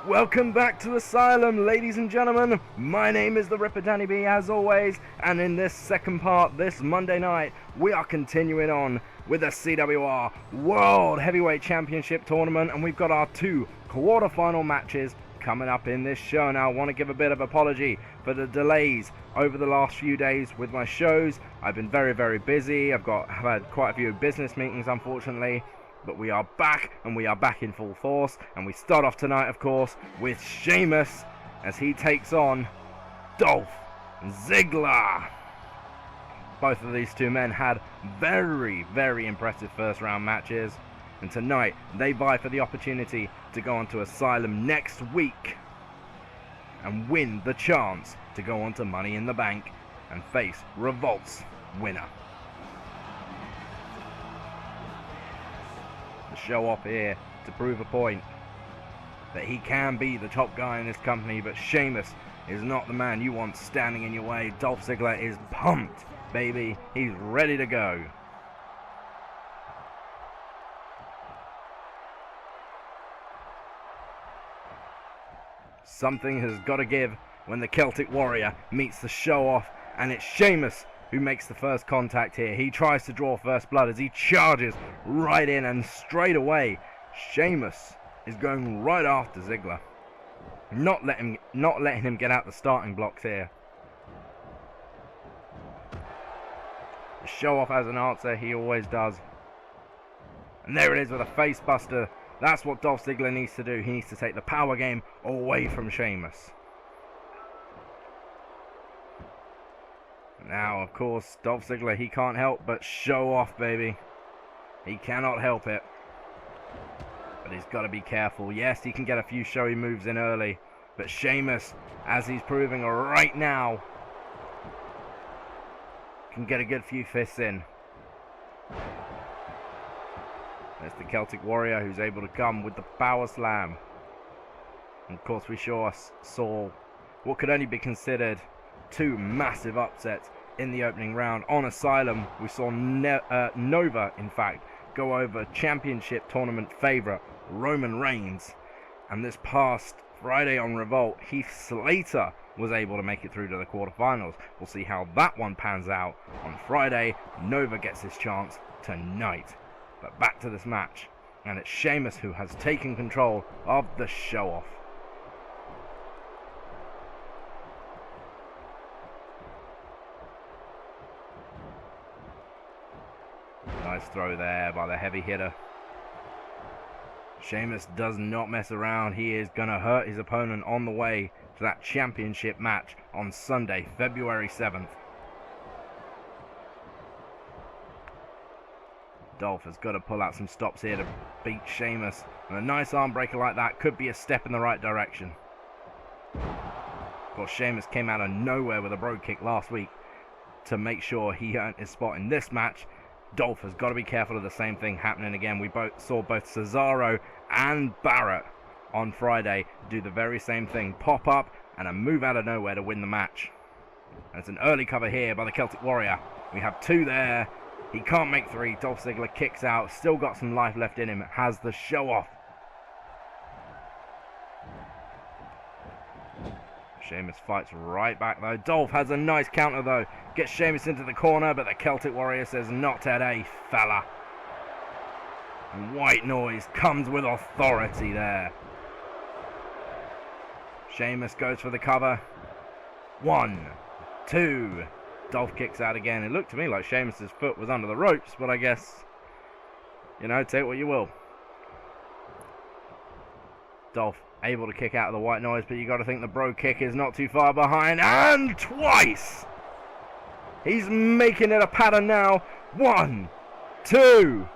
Welcome back to Asylum, ladies and gentlemen. My name is the Ripper Danny B, as always, and in this second part, this Monday night, we are continuing on with the CWR World Heavyweight Championship Tournament, and we've got our two quarterfinal matches coming up in this show. Now, I want to give a bit of apology for the delays over the last few days with my shows. I've been very busy. I've had quite a few business meetings, unfortunately. But we are back, and we are back in full force. And we start off tonight, of course, with Sheamus as he takes on Dolph Ziggler. Both of these two men had very impressive first round matches. And tonight, they vie for the opportunity to go on to Asylum next week and win the chance to go on to Money in the Bank and face Revolt's winner. Show off here to prove a point that he can be the top guy in this company, but Sheamus is not the man you want standing in your way. Dolph Ziggler is pumped, baby. He's ready to go. Something has got to give when the Celtic Warrior meets the show off, and it's Sheamus who makes the first contact here. He tries to draw first blood as he charges right in, and straight away Sheamus is going right after Ziggler, not letting him get out the starting blocks here. The show off has an answer, he always does, and there it is with a face buster. That's what Dolph Ziggler needs to do. He needs to take the power game away from Sheamus. Now, of course, Dolph Ziggler, he can't help but show off, baby. He cannot help it. But he's got to be careful. Yes, he can get a few showy moves in early. But Sheamus, as he's proving right now, can get a good few fists in. There's the Celtic Warrior who's able to come with the power slam. And of course, we saw what could only be considered two massive upsets in the opening round. On Asylum, we saw N0va, in fact, go over championship tournament favourite Roman Reigns. And this past Friday on Revolt, Heath Slater was able to make it through to the quarterfinals. We'll see how that one pans out on Friday. N0va gets his chance tonight. But back to this match, and it's Sheamus who has taken control of the show-off. Nice throw there by the heavy hitter. Sheamus does not mess around. He is going to hurt his opponent on the way to that championship match on Sunday, February 7th. Dolph has got to pull out some stops here to beat Sheamus. And a nice arm breaker like that could be a step in the right direction. Of course, Sheamus came out of nowhere with a brogue kick last week to make sure he earned his spot in this match. Dolph has got to be careful of the same thing happening again. We saw both Cesaro and Barrett on Friday do the very same thing. Pop up and a move out of nowhere to win the match. And it's an early cover here by the Celtic Warrior. We have two there. He can't make three. Dolph Ziggler kicks out. Still got some life left in him. Has the show off. Sheamus fights right back though. Dolph has a nice counter though. Gets Sheamus into the corner, but the Celtic Warrior says, "Not today, fella." And White Noise comes with authority there. Sheamus goes for the cover. 1, 2. Dolph kicks out again. It looked to me like Sheamus's foot was under the ropes, but I guess, you know, take what you will. Dolph able to kick out of the White Noise, but you got to think the brogue kick is not too far behind. And twice! He's making it a pattern now. 1, 2.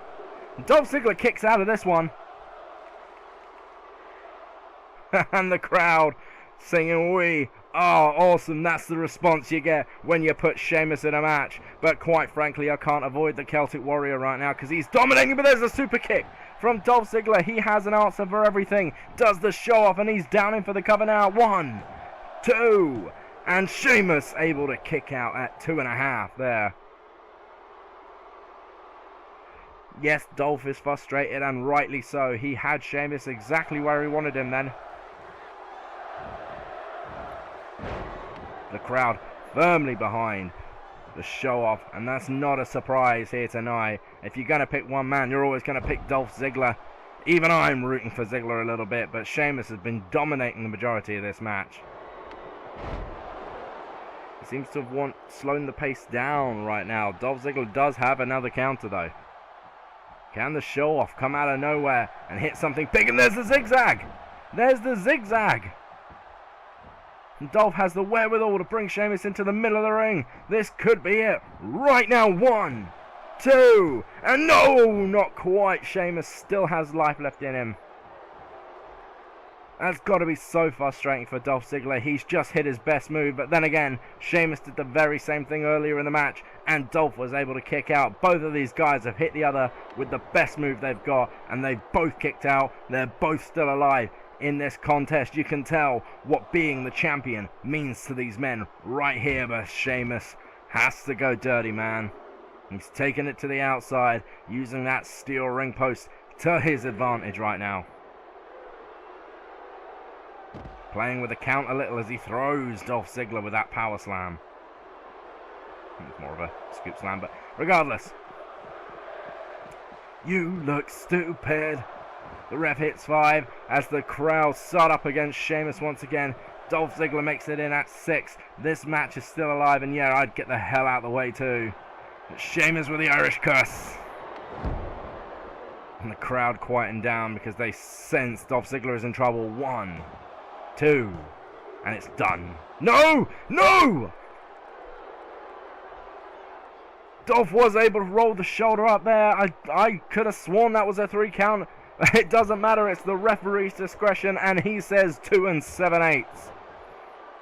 Dolph Ziggler kicks out of this one. And the crowd singing, "We are awesome." That's the response you get when you put Sheamus in a match. But quite frankly, I can't avoid the Celtic Warrior right now because he's dominating. But there's a super kick from Dolph Ziggler. He has an answer for everything. Does the show off, and he's down in for the cover now. 1, 2. And Sheamus able to kick out at 2.5 there. Yes, Dolph is frustrated, and rightly so. He had Sheamus exactly where he wanted him then. The crowd firmly behind the show-off, and that's not a surprise here tonight. If you're going to pick one man, you're always going to pick Dolph Ziggler. Even I'm rooting for Ziggler a little bit, but Sheamus has been dominating the majority of this match. He seems to have slowing the pace down right now. Dolph Ziggler does have another counter though. Can the show-off come out of nowhere and hit something big? And there's the zigzag! There's the zigzag! And Dolph has the wherewithal to bring Sheamus into the middle of the ring. This could be it. Right now, 1, 2, and no, not quite. Sheamus still has life left in him. That's got to be so frustrating for Dolph Ziggler. He's just hit his best move, but then again, Sheamus did the very same thing earlier in the match, and Dolph was able to kick out. Both of these guys have hit the other with the best move they've got, and they've both kicked out. They're both still alive. In this contest, you can tell what being the champion means to these men right here, but Sheamus has to go dirty, man. He's taking it to the outside, using that steel ring post to his advantage right now. Playing with the count a little as he throws Dolph Ziggler with that power slam. It's more of a scoop slam, but regardless. You look stupid. The ref hits 5 as the crowd start up against Sheamus once again. Dolph Ziggler makes it in at 6. This match is still alive, and yeah, I'd get the hell out of the way too. But Sheamus with the Irish curse. And the crowd quieten down because they sense Dolph Ziggler is in trouble. 1, 2, and it's done. No! No! Dolph was able to roll the shoulder up there. I could have sworn that was a 3 count. It doesn't matter, it's the referee's discretion, and he says 2 7/8.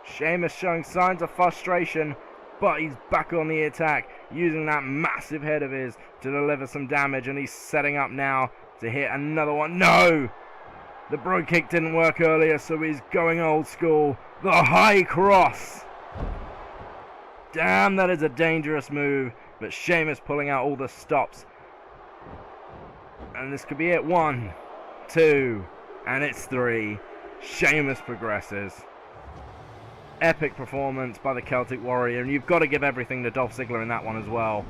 Sheamus showing signs of frustration, but he's back on the attack, using that massive head of his to deliver some damage, and he's setting up now to hit another one. No! The bro kick didn't work earlier, so he's going old school. The high cross! Damn, that is a dangerous move, but Sheamus pulling out all the stops. And this could be it. 1, 2, and it's 3. Sheamus progresses. Epic performance by the Celtic Warrior, and you've got to give everything to Dolph Ziggler in that one as well.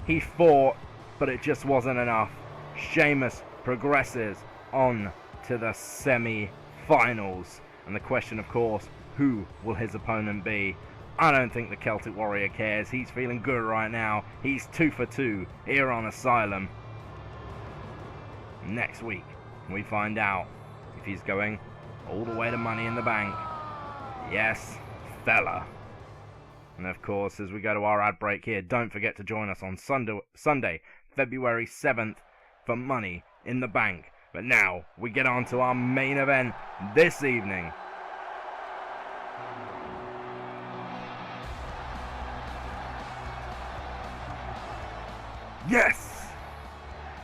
He fought, but it just wasn't enough. Sheamus progresses on to the semi-finals. And the question, of course, who will his opponent be? I don't think the Celtic Warrior cares. He's feeling good right now. He's 2 for 2 here on Asylum. Next week, we find out if he's going all the way to Money in the Bank. Yes, fella. And of course, as we go to our ad break here, don't forget to join us on Sunday, February 7th for Money in the Bank. But now, we get on to our main event this evening. Yes!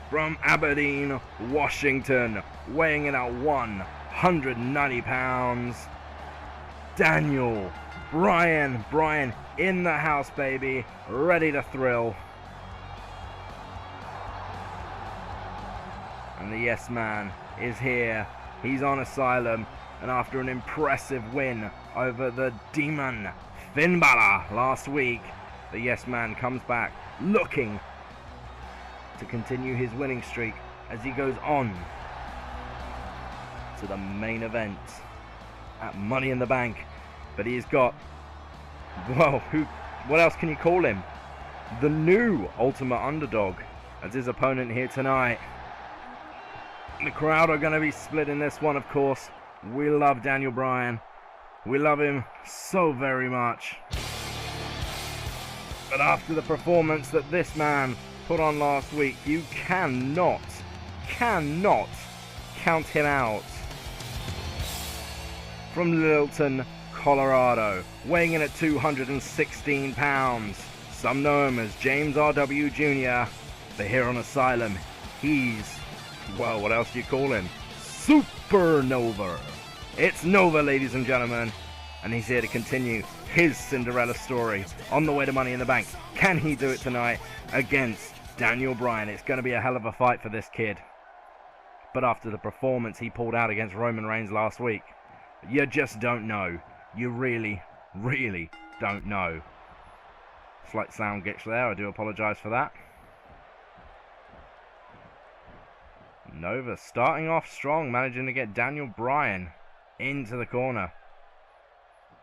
From Aberdeen, Washington, weighing in at 190 pounds, Daniel Bryan. Bryan in the house, baby, ready to thrill. And the Yes Man is here. He's on Asylum, and after an impressive win over the Demon Finn Balor last week, the Yes Man comes back looking to continue his winning streak as he goes on to the main event at Money in the Bank. But he's got, well, what else can you call him? The new Ultimate Underdog as his opponent here tonight. The crowd are going to be split in this one, of course. We love Daniel Bryan. We love him so very much. But after the performance that this man put on last week, you cannot count him out. From Littleton, Colorado, weighing in at 216 pounds, some know him as James R.W. Jr., but here on Asylum, he's, well, what else do you call him? SuperN0va. It's Nova, ladies and gentlemen, and he's here to continue his Cinderella story on the way to Money in the Bank. Can he do it tonight against Daniel Bryan? It's going to be a hell of a fight for this kid. But after the performance he pulled out against Roman Reigns last week, you just don't know. You really really don't know. Slight sound glitch there, I do apologise for that. N0va starting off strong, managing to get Daniel Bryan into the corner.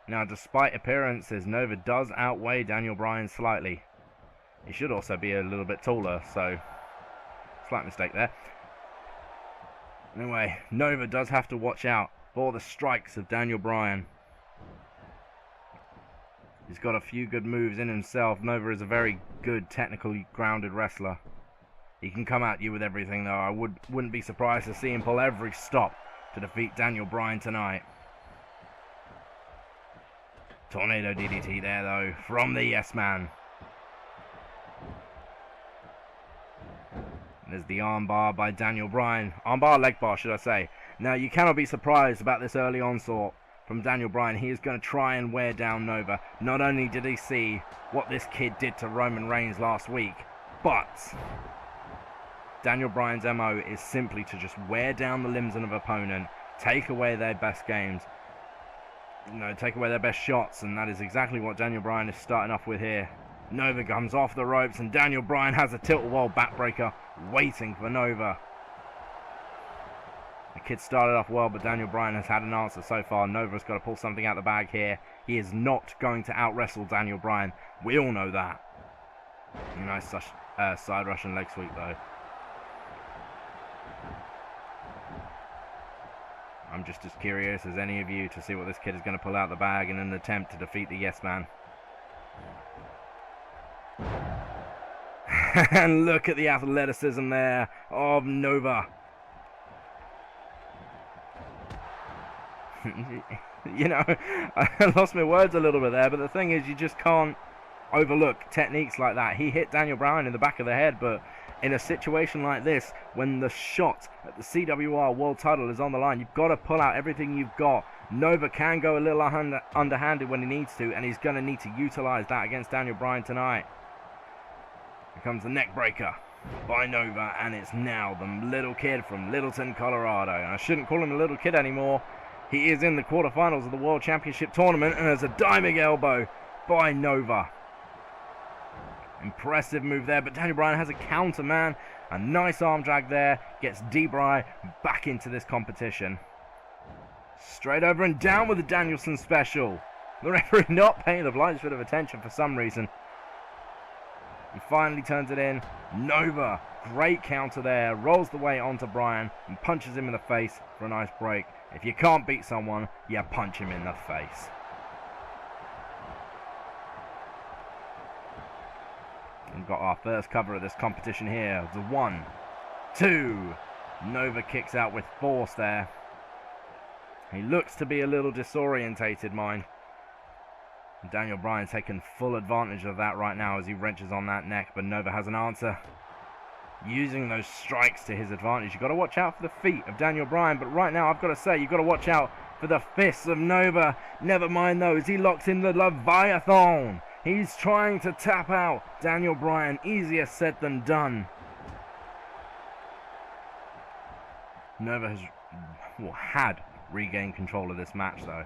Now, despite appearances, N0va does outweigh Daniel Bryan slightly. He should also be a little bit taller, so slight mistake there. Anyway, N0va does have to watch out for the strikes of Daniel Bryan. He's got a few good moves in himself. N0va is a very good, technically grounded wrestler. He can come at you with everything, though. I wouldn't be surprised to see him pull every stop to defeat Daniel Bryan tonight. Tornado DDT there, though, from the Yes Man. There's the armbar by Daniel Bryan. Armbar, leg bar, should I say. Now, you cannot be surprised about this early onslaught from Daniel Bryan. He is going to try and wear down N0va. Not only did he see what this kid did to Roman Reigns last week, but Daniel Bryan's MO is simply to just wear down the limbs of an opponent, take away their best games, take away their best shots, and that is exactly what Daniel Bryan is starting off with here. N0va comes off the ropes, and Daniel Bryan has a tilt-a-whirl backbreaker waiting for N0va. The kid started off well, but Daniel Bryan has had an answer so far. N0va's got to pull something out of the bag here. He is not going to out-wrestle Daniel Bryan. We all know that. Nice side Russian leg sweep, though. I'm just as curious as any of you to see what this kid is going to pull out of the bag in an attempt to defeat the Yes Man. And look at the athleticism there of N0va. I lost my words a little bit there, but the thing is, you just can't overlook techniques like that. He hit Daniel Bryan in the back of the head, but in a situation like this, when the shot at the CWR world title is on the line, you've got to pull out everything you've got. N0va can go a little underhanded when he needs to, and he's going to need to utilize that against Daniel Bryan tonight. Here comes the neck breaker by N0va, and it's now the little kid from Littleton, Colorado. And I shouldn't call him a little kid anymore. He is in the quarterfinals of the World Championship Tournament, and there's a diving elbow by N0va. Impressive move there, but Daniel Bryan has a counter, man. A nice arm drag there, gets D-Bry back into this competition. Straight over and down with the Danielson special. The referee not paying the slightest bit of attention for some reason. He finally turns it in. N0va, great counter there, rolls the weight onto Bryan and punches him in the face for a nice break. If you can't beat someone, you punch him in the face. We've got our first cover of this competition here. The 1, 2. N0va kicks out with force there. He looks to be a little disorientated, mind. Daniel Bryan taking full advantage of that right now as he wrenches on that neck, but N0va has an answer. Using those strikes to his advantage. You've got to watch out for the feet of Daniel Bryan, but right now I've got to say, you've got to watch out for the fists of N0va. Never mind those, he locks in the Leviathan. He's trying to tap out Daniel Bryan. Easier said than done. N0va had regained control of this match, though.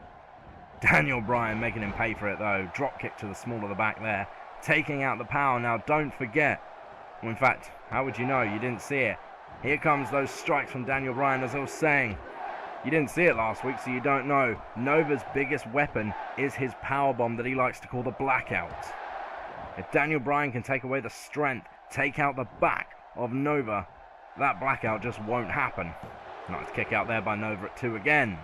Daniel Bryan making him pay for it, though. Drop kick to the small of the back there. Taking out the power. Now, don't forget. Well, in fact, how would you know? You didn't see it. Here comes those strikes from Daniel Bryan, as I was saying. You didn't see it last week, so you don't know. N0va's biggest weapon is his powerbomb that he likes to call the blackout. If Daniel Bryan can take away the strength, take out the back of N0va, that blackout just won't happen. Nice kick out there by N0va at 2 again.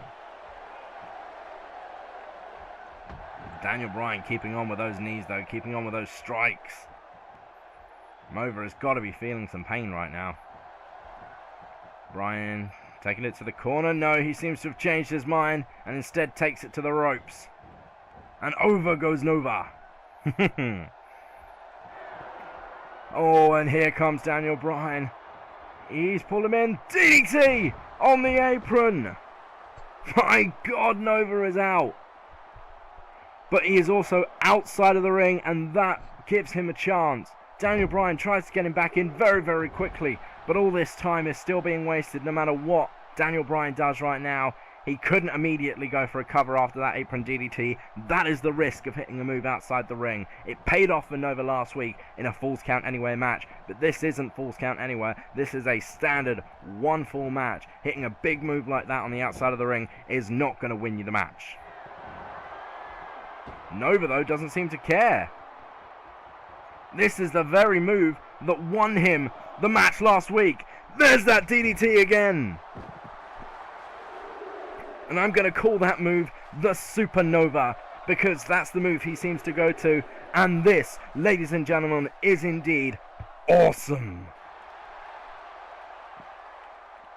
Daniel Bryan keeping on with those knees, though, keeping on with those strikes. N0va has got to be feeling some pain right now. Bryan taking it to the corner. No, he seems to have changed his mind and instead takes it to the ropes. And over goes N0va. Oh, and here comes Daniel Bryan. He's pulled him in. DDT on the apron. My God, N0va is out. But he is also outside of the ring, and that gives him a chance. Daniel Bryan tries to get him back in very, very quickly, but all this time is still being wasted no matter what Daniel Bryan does right now. He couldn't immediately go for a cover after that apron DDT. That is the risk of hitting a move outside the ring. It paid off for Nova last week in a Falls Count Anywhere match, but this isn't Falls Count Anywhere. This is a standard one fall match. Hitting a big move like that on the outside of the ring is not going to win you the match. Nova, though, doesn't seem to care. This is the very move that won him the match last week. There's that DDT again. And I'm going to call that move the SuperN0va, because that's the move he seems to go to. And this, ladies and gentlemen, is indeed awesome.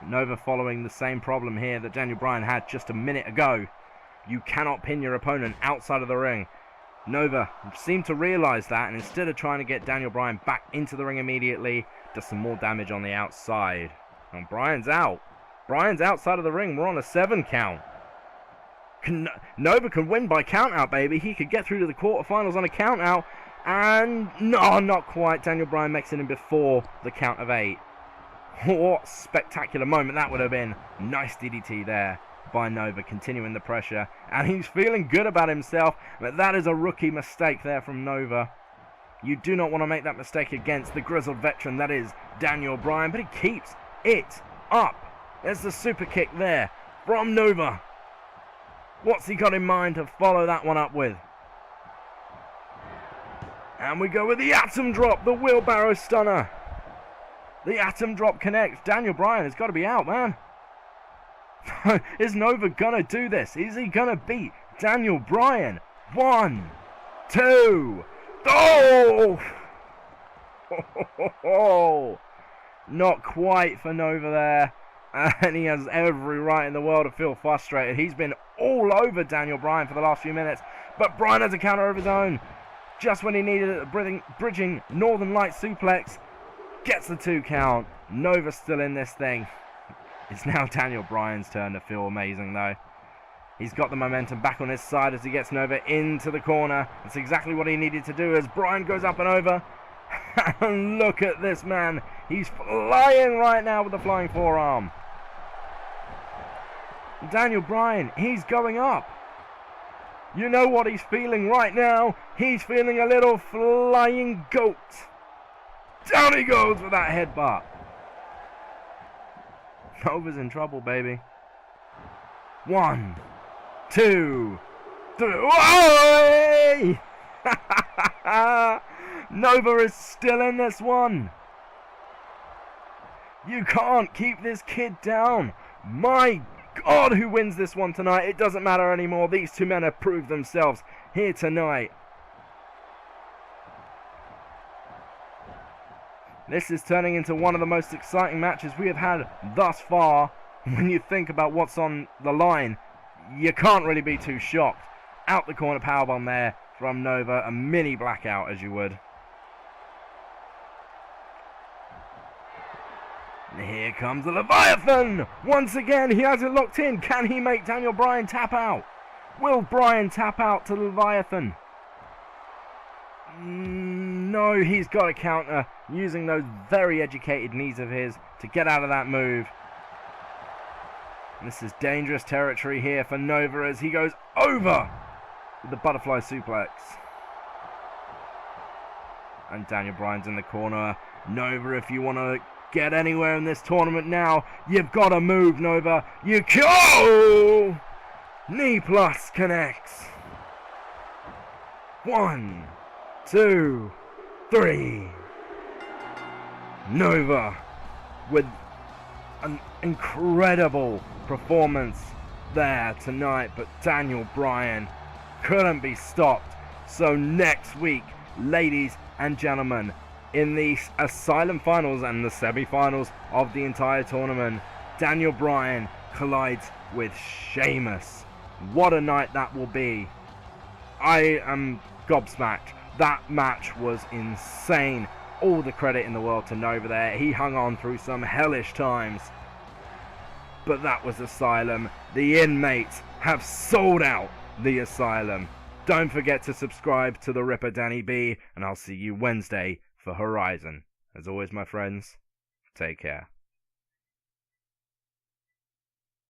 Nova following the same problem here that Daniel Bryan had just a minute ago. You cannot pin your opponent outside of the ring. Nova seemed to realise that, and instead of trying to get Daniel Bryan back into the ring immediately, does some more damage on the outside. And Bryan's out. Bryan's outside of the ring. We're on a 7 count. Nova can win by count out, baby. He could get through to the quarterfinals on a count out. And no, not quite. Daniel Bryan makes it in before the count of 8. What spectacular moment that would have been. Nice DDT there by Nova, continuing the pressure. And he's feeling good about himself. But that is a rookie mistake there from Nova. You do not want to make that mistake against the grizzled veteran that is Daniel Bryan. But he keeps it up. There's the super kick there from Nova. What's he got in mind to follow that one up with? And we go with the atom drop, the wheelbarrow stunner. The atom drop connects. Daniel Bryan has got to be out, man. Is Nova gonna do this? Is he gonna beat Daniel Bryan? 1, 2, oh! Not quite for Nova there. And he has every right in the world to feel frustrated. He's been all over Daniel Bryan for the last few minutes. But Bryan has a counter of his own. Just when he needed it, bridging Northern Light suplex. Gets the 2 count. Nova's still in this thing. It's now Daniel Bryan's turn to feel amazing, though. He's got the momentum back on his side as he gets Nova into the corner. That's exactly what he needed to do as Bryan goes up and over. And look at this man. He's flying right now with the flying forearm. Daniel Bryan, he's going up. You know what he's feeling right now? He's feeling a little flying goat. Down he goes with that headbutt. Nova's in trouble, baby. 1, 2, 3. Whoa! Nova is still in this one. You can't keep this kid down. My God, who wins this one tonight? It doesn't matter anymore. These two men have proved themselves here tonight. This is turning into one of the most exciting matches we have had thus far. When you think about what's on the line, you can't really be too shocked. Out the corner powerbomb there from Nova. A mini blackout, as you would. Here comes the Leviathan! Once again, he has it locked in. Can he make Daniel Bryan tap out? Will Bryan tap out to the Leviathan? No, he's got a counter, using those very educated knees of his to get out of that move. This is dangerous territory here for Nova as he goes over with the butterfly suplex. And Daniel Bryan's in the corner. Nova, if you want to get anywhere in this tournament now, you've got to move, Nova. You go! Knee plus connects. 1, 2, 3. Nova with an incredible performance there tonight, but Daniel Bryan couldn't be stopped. So next week, ladies and gentlemen, in the Asylum Finals and the semi-finals of the entire tournament, Daniel Bryan collides with Sheamus. What a night that will be. I am gobsmacked. That match was insane. All the credit in the world to Nova there. He hung on through some hellish times. But that was Asylum. The inmates have sold out the Asylum. Don't forget to subscribe to the Ripper Danny B, and I'll see you Wednesday for Horizon. As always, my friends, take care.